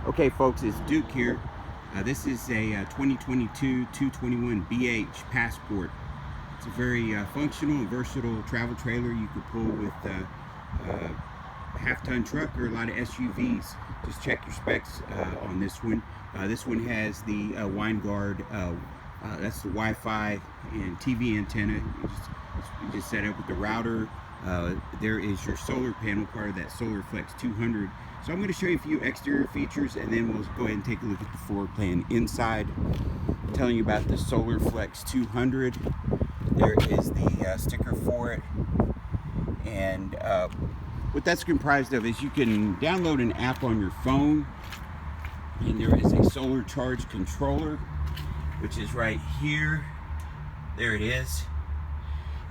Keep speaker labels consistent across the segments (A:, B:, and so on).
A: Okay folks, it's Duke here. This is a 2022 221 BH Passport. It's a very functional and versatile travel trailer you could pull with a half-ton truck or a lot of SUVs. Just check your specs on this one. This one has the Winegard, that's the Wi-Fi and TV antenna. You just set up with the router. There is your solar panel, part of that SolarFlex 200. So I'm going to show you a few exterior features, and then we'll go ahead and take a look at the floor plan inside. I'm telling you about the SolarFlex 200. There is the sticker for it, and what that's comprised of is you can download an app on your phone, and there is a solar charge controller, which is right here. There it is.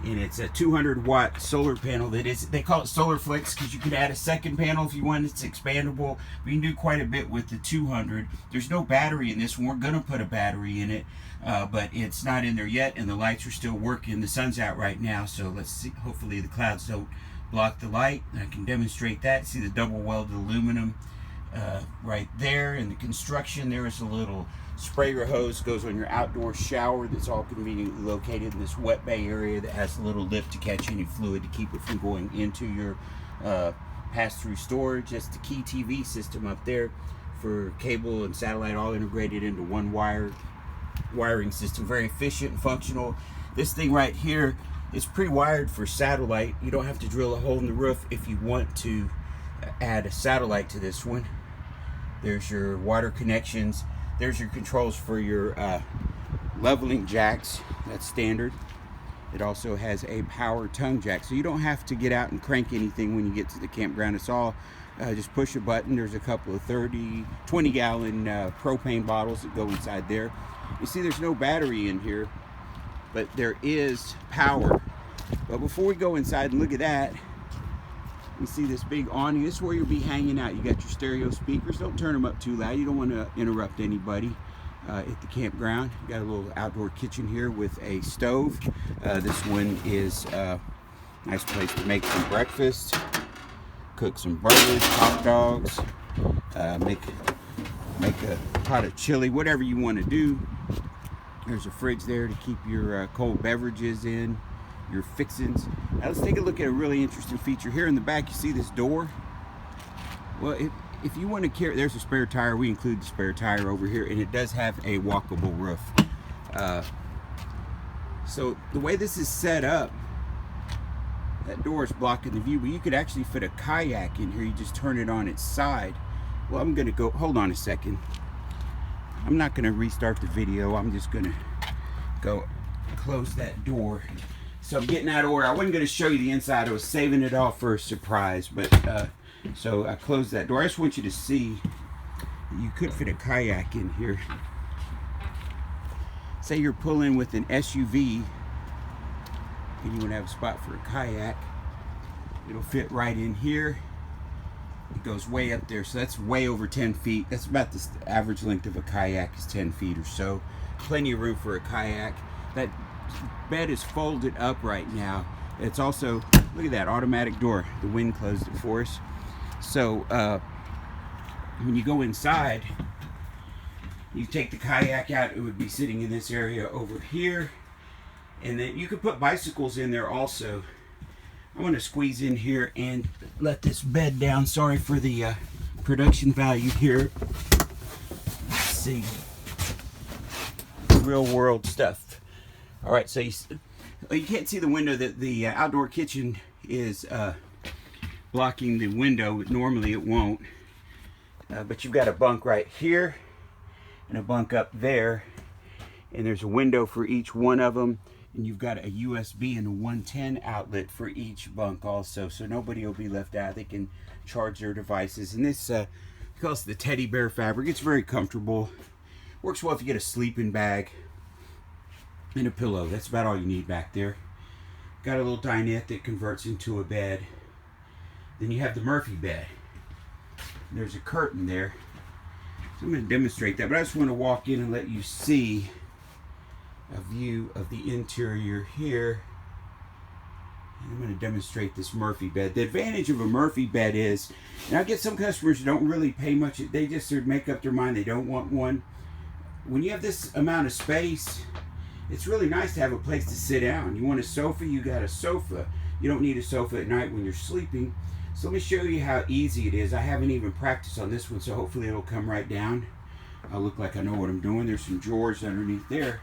A: And it's a 200-watt solar panel that is, they call it SolarFlex because you could add a second panel if you want. It's expandable. We can do quite a bit with the 200. There's no battery in this one. We're going to put a battery in it, but it's not in there yet, and the lights are still working. The sun's out right now, so let's see. Hopefully the clouds don't block the light. I can demonstrate that. See the double welded aluminum right there. In the construction, there is a little sprayer hose goes on your outdoor shower that's all conveniently located in this wet bay area that has a little lip to catch any fluid to keep it from going into your pass-through storage. That's the Key TV system up there for cable and satellite all integrated into one wiring system. Very efficient and functional. This thing right here is pre-wired for satellite. You don't have to drill a hole in the roof if you want to add a satellite to this one. There's your water connections. There's your controls for your leveling jacks. That's standard. It also has a power tongue jack, so you don't have to get out and crank anything when you get to the campground. It's all just push a button. There's a couple of 20-gallon propane bottles that go inside there. You see there's no battery in here, but there is power. But before we go inside and look at that, you see this big awning. This is where you'll be hanging out. You got your stereo speakers. Don't turn them up too loud. You don't want to interrupt anybody at the campground. You got a little outdoor kitchen here with a stove. This one is a nice place to make some breakfast, cook some burgers, hot dogs, make a pot of chili, whatever you want to do. There's a fridge there to keep your cold beverages in, your fixins. Now let's take a look at a really interesting feature. Here in the back, you see this door? Well, if you want to carry, there's a spare tire. We include the spare tire over here, and it does have a walkable roof. So the way this is set up, that door is blocking the view, but you could actually fit a kayak in here. You just turn it on its side. Well, I'm gonna go, hold on a second. I'm not gonna restart the video. I'm just gonna go close that door. So I'm getting out of order. I wasn't going to show you the inside. I was saving it all for a surprise. But so I closed that door. I just want you to see you could fit a kayak in here. Say you're pulling with an SUV and you want to have a spot for a kayak. It'll fit right in here. It goes way up there. So that's way over 10 feet. That's about the average length of a kayak is 10 feet or so. Plenty of room for a kayak. That bed is folded up right now. It's also, look at that automatic door. The wind closed it for us. So when you go inside, you take the kayak out, it would be sitting in this area over here. And then you could put bicycles in there also. I want to squeeze in here and let this bed down. Sorry for the production value here. Let's see. Real world stuff. All right, so you can't see the window. That the outdoor kitchen is blocking the window. Normally it won't, but you've got a bunk right here and a bunk up there, and there's a window for each one of them, and you've got a USB and a 110 outlet for each bunk also, so nobody will be left out. They can charge their devices. And this calls the teddy bear fabric. It's very comfortable. Works well if you get a sleeping bag and a pillow. That's about all you need back there. Got a little dinette that converts into a bed. Then you have the Murphy bed. There's a curtain there. So I'm going to demonstrate that, but I just want to walk in and let you see a view of the interior here. And I'm going to demonstrate this Murphy bed. The advantage of a Murphy bed is, and I get some customers who don't really pay much. They just make up their mind they don't want one. When you have this amount of space, it's really nice to have a place to sit down. You want a sofa, you got a sofa. You don't need a sofa at night when you're sleeping. So let me show you how easy it is. I haven't even practiced on this one, so hopefully it'll come right down. I'll look like I know what I'm doing. There's some drawers underneath there.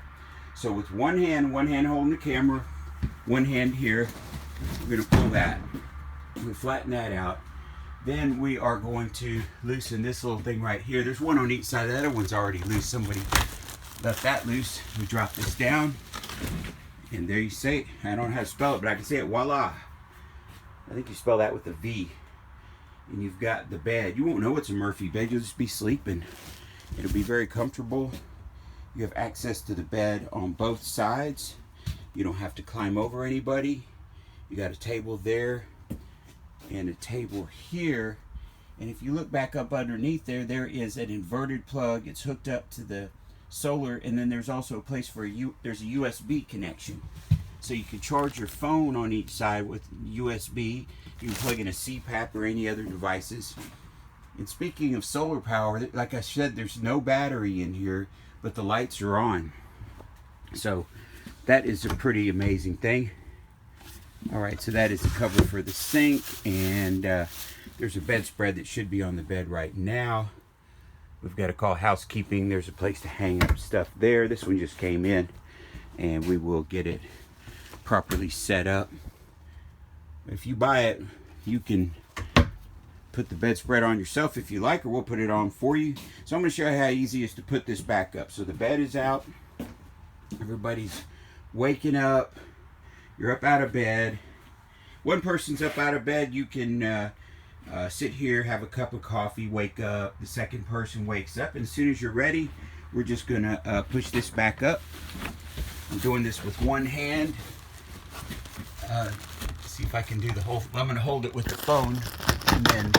A: So with one hand holding the camera, one hand here, we're going to pull that. We flatten that out. Then we are going to loosen this little thing right here. There's one on each side. The other one's already loose. Somebody left that loose. We drop this down. And there you say it. I don't know how to spell it, but I can say it. Voila. I think you spell that with a V. And you've got the bed. You won't know it's a Murphy bed. You'll just be sleeping. It'll be very comfortable. You have access to the bed on both sides. You don't have to climb over anybody. You got a table there and a table here. And if you look back up underneath there, there is an inverted plug. It's hooked up to the solar, and then there's also a place for there's a USB connection. So you can charge your phone on each side with USB. You can plug in a CPAP or any other devices. And speaking of solar power, like I said, there's no battery in here, but the lights are on. So that is a pretty amazing thing. All right, so that is the cover for the sink, and there's a bedspread that should be on the bed right now. We've got to call housekeeping. There's a place to hang up stuff there. This one just came in, and we will get it properly set up. If you buy it, you can put the bedspread on yourself if you like, or we'll put it on for you. So I'm going to show you how easy it is to put this back up. So the bed is out. Everybody's waking up. You're up out of bed. One person's up out of bed. You can sit here, have a cup of coffee, wake up. The second person wakes up, and as soon as you're ready, we're just gonna push this back up. I'm doing this with one hand. See if I can do the whole. I'm gonna hold it with the phone and then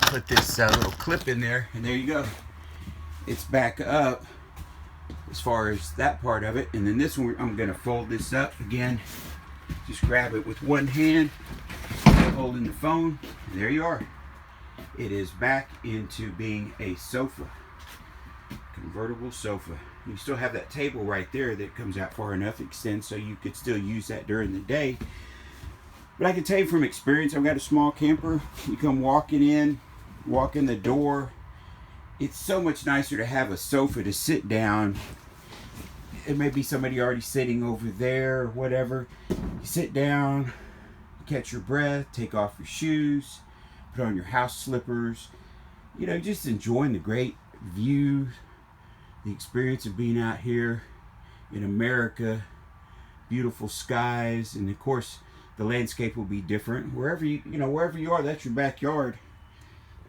A: put this little clip in there, and there you go. It's back up as far as that part of it, and then this one I'm gonna fold this up again. Just grab it with one hand, holding the phone, and there you are. It is back into being a sofa, convertible sofa. You still have that table right there that comes out far enough, extends, so you could still use that during the day. But I can tell you from experience, I've got a small camper. You come walking in, walk in the door. It's so much nicer to have a sofa to sit down. It may be somebody already sitting over there or whatever. You sit down, catch your breath, take off your shoes, put on your house slippers. You know, just enjoying the great view, the experience of being out here in America, beautiful skies, and of course the landscape will be different. Wherever wherever you are, that's your backyard.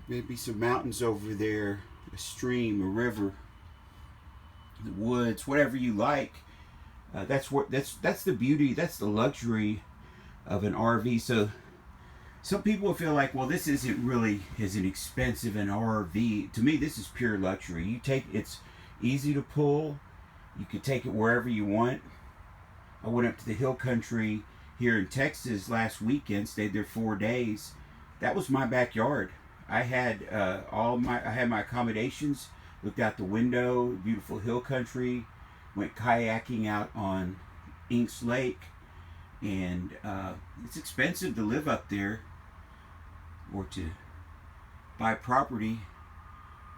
A: Maybe some mountains over there, a stream, a river, the woods, whatever you like. That's the beauty, that's the luxury of an RV. So some people feel like, well, this isn't really as expensive an RV. To me, this is pure luxury. It's easy to pull. You can take it wherever you want. I went up to the hill country here in Texas last weekend, stayed there 4 days. That was my backyard. I had my accommodations, looked out the window, beautiful hill country, went kayaking out on Inks Lake, and it's expensive to live up there or to buy property,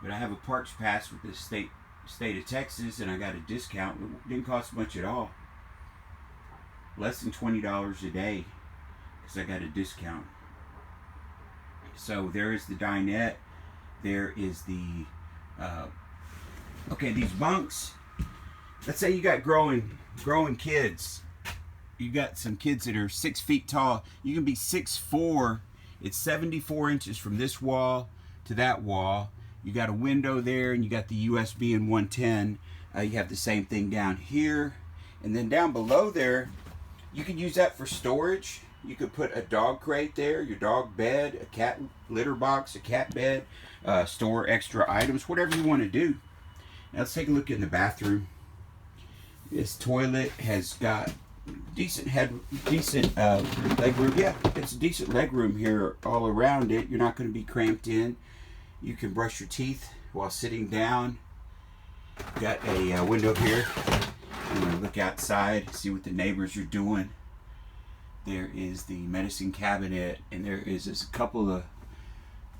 A: but I have a parks pass with the state of Texas, and I got a discount. It didn't cost much at all, less than $20 a day, because I got a discount. So there is the dinette. There is the okay, these bunks. Let's say you got growing kids. You got some kids that are 6 feet tall. You can be 6'4". It's 74 inches from this wall to that wall. You got a window there, and you got the USB and 110. You have the same thing down here, and then down below there, you could use that for storage. You could put a dog crate there, your dog bed, a cat litter box, a cat bed, store extra items, whatever you want to do. Now let's take a look in the bathroom. This toilet has got decent leg room. Yeah, it's a decent leg room here all around it. You're not going to be cramped in. You can brush your teeth while sitting down. Got a window here. You want to look outside, see what the neighbors are doing. There is the medicine cabinet, and there is a couple of,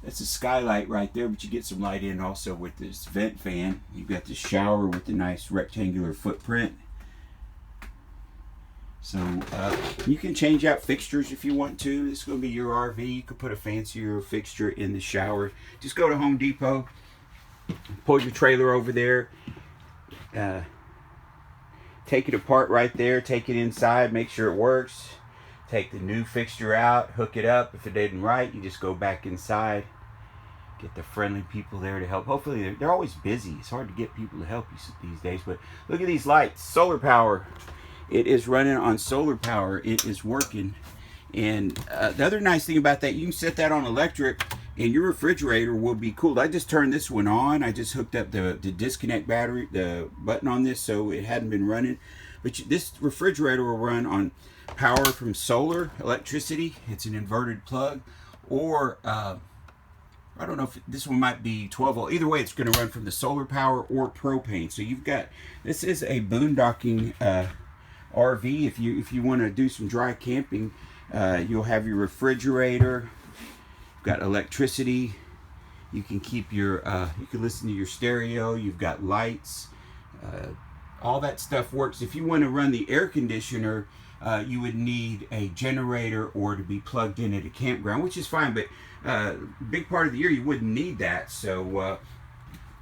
A: that's a skylight right there, but you get some light in also with this vent fan. You've got the shower with the nice rectangular footprint. So you can change out fixtures if you want to. This is going to be your RV. You could put a fancier fixture in the shower. Just go to Home Depot, pull your trailer over there, take it apart right there, take it inside, make sure it works. Take the new fixture out, hook it up. If it isn't right, you just go back inside. Get the friendly people there to help. Hopefully, they're always busy. It's hard to get people to help you these days. But look at these lights. Solar power. It is running on solar power. It is working. And the other nice thing about that, you can set that on electric, and your refrigerator will be cooled. I just turned this one on. I just hooked up the disconnect battery, the button on this, so it hadn't been running. But this refrigerator will run on power from solar electricity. It's an inverted plug, or I don't know if this one might be 12 volt. Either way, it's going to run from the solar power or propane. So you've got, this is a boondocking RV. If you want to do some dry camping, you'll have your refrigerator. You've got electricity. You can keep your you can listen to your stereo. You've got lights. All that stuff works. If you want to run the air conditioner, you would need a generator or to be plugged in at a campground, which is fine, but big part of the year you wouldn't need that. So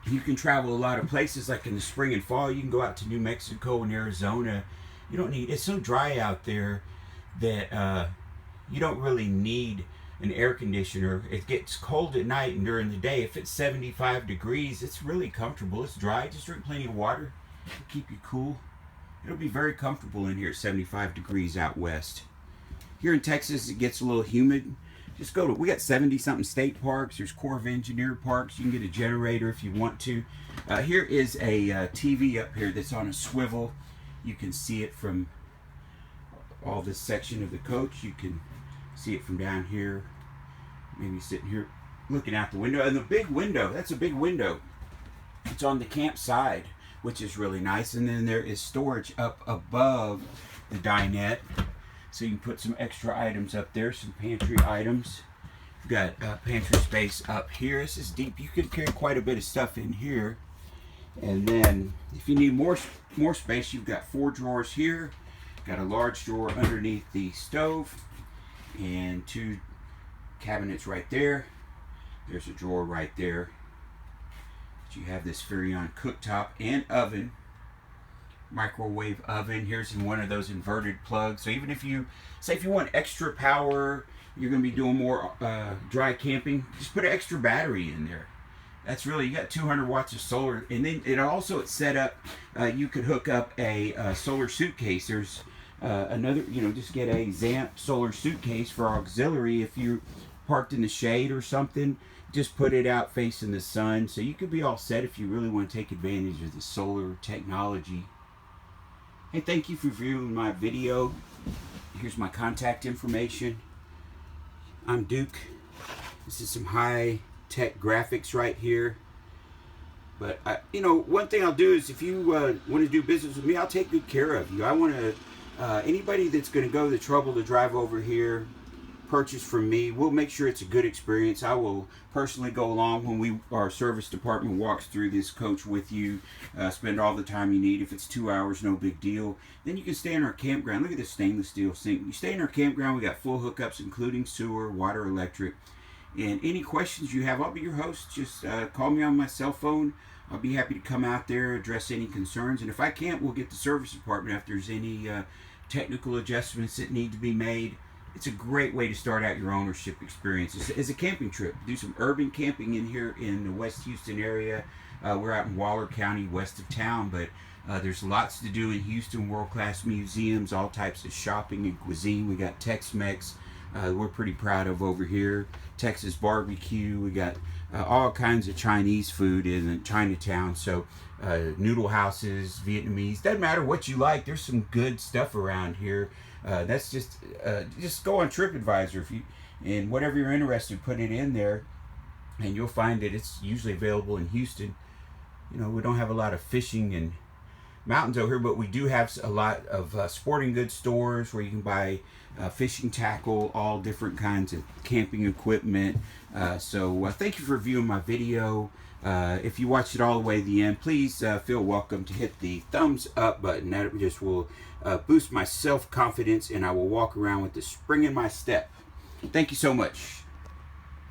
A: you can travel a lot of places, like in the spring and fall. You can go out to New Mexico and Arizona. You don't need, it's so dry out there that you don't really need an air conditioner. It gets cold at night, and during the day, if it's 75 degrees, it's really comfortable. It's dry. Just drink plenty of water. It'll keep you cool. It'll be very comfortable in here at 75 degrees out west. Here in Texas, it gets a little humid. Just go to, we got 70 something state parks. There's Corps of Engineer parks. You can get a generator if you want to. Here is a TV up here that's on a swivel. You can see it from all this section of the coach. You can see it from down here. Maybe sitting here looking out the window. And the big window, that's a big window. It's on the camp side, which is really nice. And then there is storage up above the dinette, so you can put some extra items up there, some pantry items. You've got pantry space up here. This is deep. You can carry quite a bit of stuff in here. And then if you need more space, you've got 4 drawers here. Got a large drawer underneath the stove and 2 cabinets right there. There's a drawer right there. You have this Furrion cooktop and oven, microwave oven. Here's in one of those inverted plugs. So even if you say if you want extra power, you're going to be doing more dry camping, just put an extra battery in there. That's really, you got 200 watts of solar. And then it's set up, you could hook up a solar suitcase. There's another, just get a Zamp solar suitcase for auxiliary if you're parked in the shade or something. Just put it out facing the sun, so you could be all set if you really want to take advantage of the solar technology. Hey, thank you for viewing my video. Here's my contact information. I'm Duke. This is some high-tech graphics right here. But one thing I'll do is, if you want to do business with me, I'll take good care of you. I want to anybody that's going to go the trouble to drive over here, purchase from me, we'll make sure it's a good experience. I will personally go along when our service department walks through this coach with you, spend all the time you need. If it's 2 hours, no big deal. Then you can stay in our campground. Look at this stainless steel sink. You stay in our campground. We got full hookups, including sewer, water, electric. And any questions you have, I'll be your host. Just call me on my cell phone. I'll be happy to come out there, address any concerns. And if I can't, we'll get the service department if there's any technical adjustments that need to be made. It's a great way to start out your ownership experience. It's a camping trip. Do some urban camping in here in the West Houston area. We're out in Waller County, west of town, but there's lots to do in Houston. World-class museums, all types of shopping and cuisine. We got Tex-Mex, we're pretty proud of over here. Texas barbecue. We got all kinds of Chinese food in Chinatown. So noodle houses, Vietnamese, doesn't matter what you like. There's some good stuff around here. That's just go on TripAdvisor if you, and whatever you're interested, put it in there, and you'll find that it's usually available in Houston. You know, we don't have a lot of fishing and mountains over here, but we do have a lot of sporting goods stores where you can buy fishing tackle, all different kinds of camping equipment. So thank you for viewing my video. If you watched it all the way to the end, please feel welcome to hit the thumbs up button. That just will boost my self-confidence, and I will walk around with the spring in my step. Thank you so much.